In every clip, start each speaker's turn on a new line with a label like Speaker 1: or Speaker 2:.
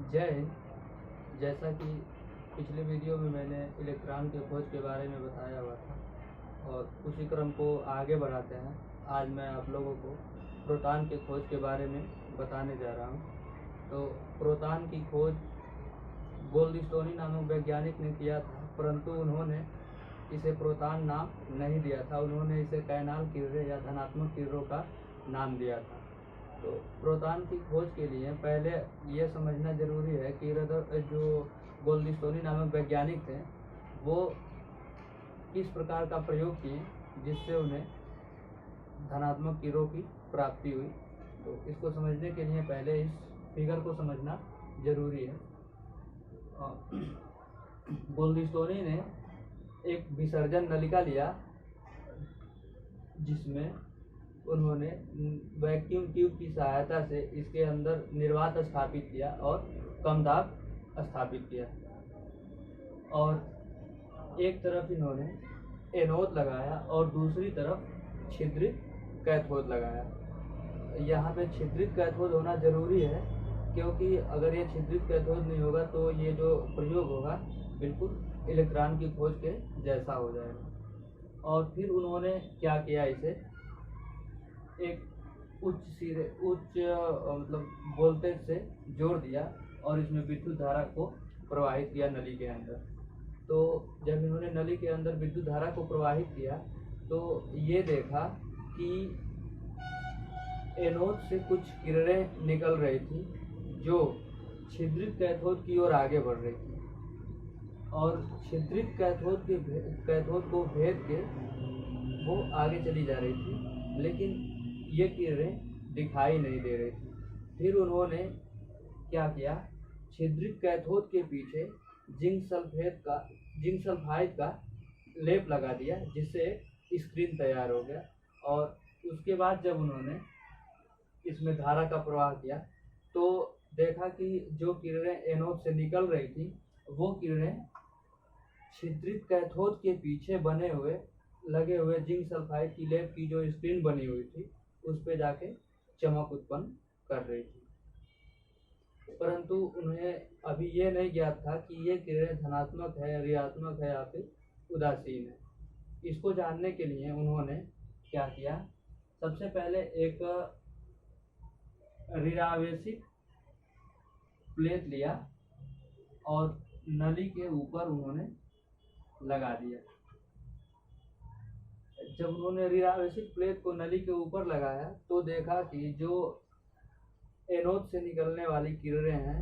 Speaker 1: जय हिंद। जैसा कि पिछले वीडियो में मैंने इलेक्ट्रॉन के खोज के बारे में बताया हुआ था और उसी क्रम को आगे बढ़ाते हैं। आज मैं आप लोगों को प्रोटॉन के खोज के बारे में बताने जा रहा हूँ। तो प्रोटॉन की खोज गोल्डस्टोनी नामक वैज्ञानिक ने किया था, परंतु उन्होंने इसे प्रोटॉन नाम नहीं दिया था। उन्होंने इसे कैनाल किरणें या धनात्मक किरणों का नाम दिया था। तो प्रोटॉन की खोज के लिए पहले ये समझना ज़रूरी है कि जो गोल्डस्टोनी नामक वैज्ञानिक थे वो किस प्रकार का प्रयोग किए जिससे उन्हें धनात्मक किरणों की प्राप्ति हुई। तो इसको समझने के लिए पहले इस फिगर को समझना ज़रूरी है। गोल्डस्टोनी ने एक विसर्जन नलिका लिया जिसमें उन्होंने वैक्यूम ट्यूब की सहायता से इसके अंदर निर्वात स्थापित किया और कम दाब स्थापित किया और एक तरफ इन्होंने एनोड लगाया और दूसरी तरफ छिद्रित कैथोड लगाया। यहाँ पे छिद्रित कैथोड होना ज़रूरी है क्योंकि अगर ये छिद्रित कैथोड नहीं होगा तो ये जो प्रयोग होगा बिल्कुल इलेक्ट्रॉन की खोज के जैसा हो जाएगा। और फिर उन्होंने क्या किया, इसे एक उच्च मतलब वोल्टेज से जोड़ दिया और इसमें विद्युत धारा को प्रवाहित किया नली के अंदर। तो जब इन्होंने नली के अंदर विद्युत धारा को प्रवाहित किया तो ये देखा कि एनोड से कुछ किरणें निकल रही थी जो छिद्रित कैथोड की ओर आगे बढ़ रही थी और छिद्रित कैथोड को भेद के वो आगे चली जा रही थी, लेकिन ये किरणें दिखाई नहीं दे रही थी। फिर उन्होंने क्या किया, छिद्रित कैथोड के पीछे जिंक सल्फाइड का लेप लगा दिया जिससे स्क्रीन तैयार हो गया। और उसके बाद जब उन्होंने इसमें धारा का प्रवाह किया तो देखा कि जो किरणें एनोड से निकल रही थी वो किरणें छिद्रित कैथोड के पीछे लगे हुए जिंक सल्फाइड की लेप की जो स्क्रीन बनी हुई थी उस पे जाके चमक उत्पन्न कर रही थी। परंतु उन्हें अभी ये नहीं ज्ञात था कि ये किरणें धनात्मक है, ऋणात्मक है या फिर उदासीन है। इसको जानने के लिए उन्होंने क्या किया, सबसे पहले एक ऋणावेशित प्लेट लिया और नली के ऊपर उन्होंने लगा दिया। जब उन्होंने ऋणावेशित प्लेट को नली के ऊपर लगाया तो देखा कि जो एनोड से निकलने वाली किरणें हैं,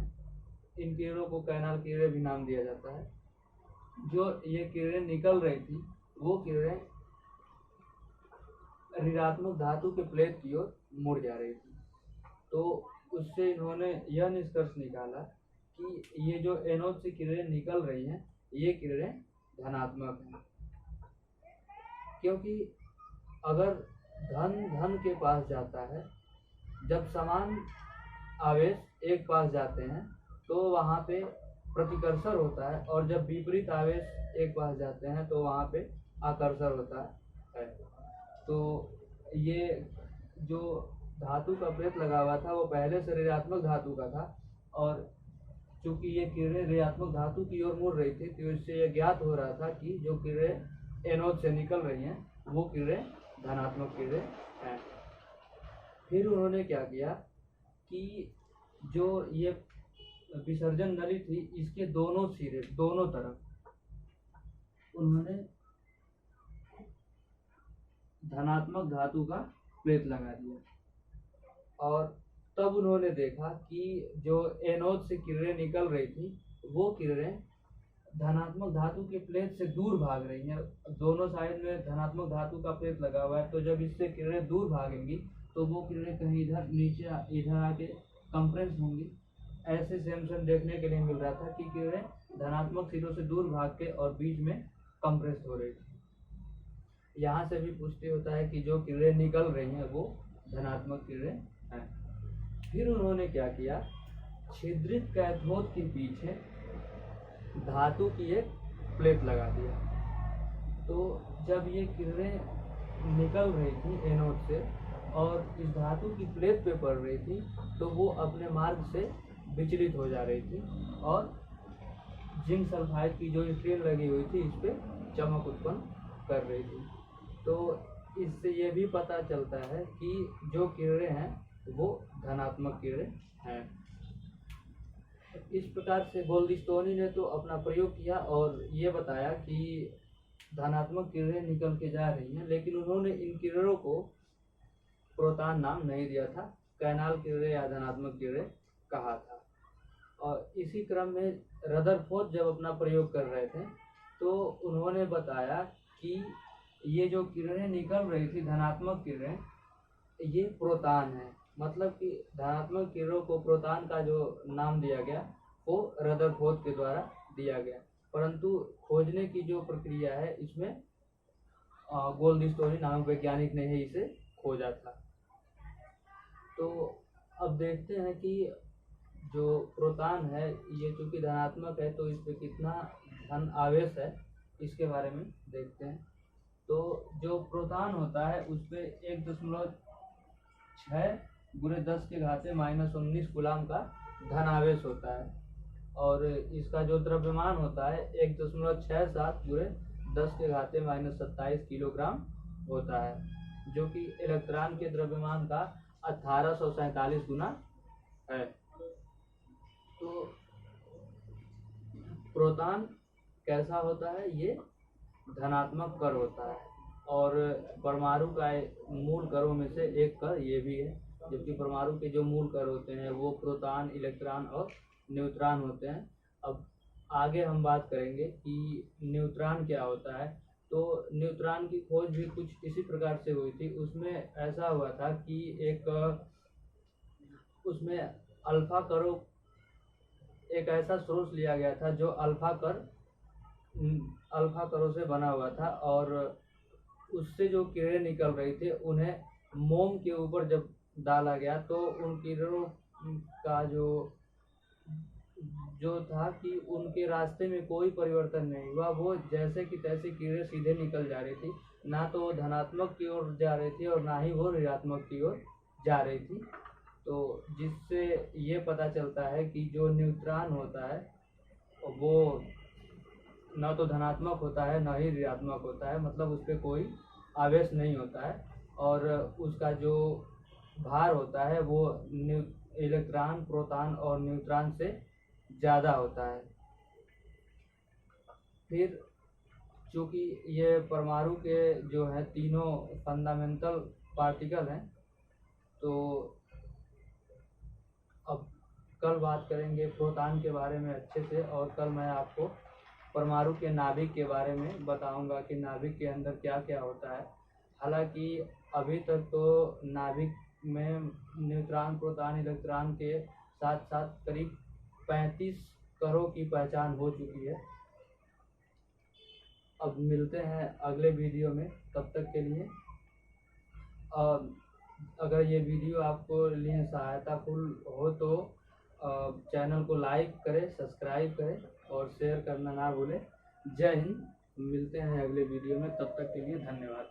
Speaker 1: इन किरणों को कैनाल किरणें भी नाम दिया जाता है। जो ये किरणें निकल रही थी वो किरणें ऋणात्मक धातु के प्लेट की ओर मुड़ जा रही थी। तो उससे इन्होंने यह निष्कर्ष निकाला कि ये जो एनोड से किरणें निकल रही हैं ये किरणें धनात्मक हैं, क्योंकि अगर धन के पास जाता है, जब समान आवेश एक पास जाते हैं तो वहाँ पे प्रतिकर्षण होता है और जब विपरीत आवेश एक पास जाते हैं तो वहाँ पे आकर्षण होता है। तो ये जो धातु का प्लेट लगा हुआ था वो पहले से ऋणात्मक धातु का था और चूँकि ये किरणें ऋणात्मक धातु की ओर मुड़ रही थी तो इससे यह ज्ञात हो रहा था कि जो किरणें एनोड से निकल रही हैं वो किरणें धनात्मक किरणें हैं। फिर उन्होंने क्या किया कि जो ये विसर्जन नली थी इसके दोनों सिरे, दोनों तरफ उन्होंने धनात्मक धातु का प्लेट लगा दिया और तब उन्होंने देखा कि जो एनोड से किरणें निकल रही थी वो किरणें धनात्मक धातु के प्लेट से दूर भाग रही हैं। दोनों साइड में धनात्मक धातु का प्लेट लगा हुआ है, तो जब इससे किरणें दूर भागेंगी तो वो किरणें कहीं इधर नीचे इधर आके कंप्रेस होंगी। ऐसे सेम देखने के लिए मिल रहा था कि किरणें धनात्मक सिरों से दूर भाग के और बीच में कंप्रेस हो रही थी। यहाँ से भी पुष्टि होता है कि जो किरणें निकल रही हैं वो धनात्मक किरणें हैं। फिर उन्होंने क्या किया, छिद्रित कैथोड के पीछे धातु की एक प्लेट लगा दिया। तो जब ये किरणें निकल रही थी एनोड से और इस धातु की प्लेट पे पड़ रही थी तो वो अपने मार्ग से विचलित हो जा रही थी और जिंक सल्फाइड की जो स्क्रीन लगी हुई थी इस पे चमक उत्पन्न कर रही थी। तो इससे ये भी पता चलता है कि जो किरणें हैं वो धनात्मक किरणें हैं। इस प्रकार से गोल्डस्टोनी ने तो अपना प्रयोग किया और ये बताया कि धनात्मक किरणें निकल के जा रही हैं, लेकिन उन्होंने इन किरणों को प्रोटॉन नाम नहीं दिया था, कैनाल किरणें या धनात्मक किरणें कहा था। और इसी क्रम में रदरफोर्ड जब अपना प्रयोग कर रहे थे तो उन्होंने बताया कि ये जो किरणें निकल रही थी धनात्मक किरणें, ये प्रोटॉन है। मतलब कि धनात्मक किरणों को प्रोटॉन का जो नाम दिया गया वो रदरफोर्ड के द्वारा दिया गया, परंतु खोजने की जो प्रक्रिया है इसमें गोल्डस्टोनी नामक वैज्ञानिक ने ही इसे खोजा था। तो अब देखते हैं कि जो प्रोटॉन है ये चूंकि धनात्मक है तो इस पे कितना धन आवेश है इसके बारे में देखते हैं। तो जो प्रोटॉन होता है उस पे 1.6 × 10⁻⁻19 कूलम का धन आवेश होता है और इसका जो द्रव्यमान होता है 1.67 × 10⁻⁻27 किलोग्राम होता है, जो कि इलेक्ट्रॉन के द्रव्यमान का 1847 गुना है। तो प्रोटॉन कैसा होता है? ये धनात्मक कण होता है और परमाणु का मूल कणों में से एक कण ये भी है, जबकि परमाणु के जो मूल कण होते हैं वो प्रोटॉन, इलेक्ट्रॉन और न्यूट्रॉन होते हैं। अब आगे हम बात करेंगे कि न्यूट्रॉन क्या होता है। तो न्यूट्रॉन की खोज भी कुछ इसी प्रकार से हुई थी। उसमें ऐसा हुआ था कि उसमें अल्फा कणों, एक ऐसा सोर्स लिया गया था जो अल्फा कणों से बना हुआ था और उससे जो किरणें निकल रही थी उन्हें मोम के ऊपर जब डाला गया तो उन किरणों का जो था कि उनके रास्ते में कोई परिवर्तन नहीं हुआ। वो जैसे कि तैसे किरणें सीधे निकल जा रही थी, ना तो वो धनात्मक की ओर जा रही थी और ना ही वो ऋणात्मक की ओर जा रही थी। तो जिससे ये पता चलता है कि जो न्यूट्रॉन होता है वो ना तो धनात्मक होता है ना ही ऋणात्मक होता है, मतलब उस पर कोई आवेश नहीं होता है और उसका जो भार होता है वो इलेक्ट्रॉन, प्रोटॉन और न्यूट्रॉन से ज़्यादा होता है। फिर चूँकि ये परमाणु के जो है तीनों फंडामेंटल पार्टिकल हैं, तो अब कल बात करेंगे प्रोटॉन के बारे में अच्छे से और कल मैं आपको परमाणु के नाभिक के बारे में बताऊंगा कि नाभिक के अंदर क्या क्या होता है। हालांकि अभी तक तो नाभिक में न्यूट्रॉन, प्रोटॉन, इलेक्ट्रॉन के साथ साथ करीब 35 कणों की पहचान हो चुकी है। अब मिलते हैं अगले वीडियो में, तब तक के लिए अगर ये वीडियो आपको लिए सहायताफुल हो तो चैनल को लाइक करें, सब्सक्राइब करें और शेयर करना ना भूलें। जय हिंद। मिलते हैं अगले वीडियो में, तब तक के लिए धन्यवाद।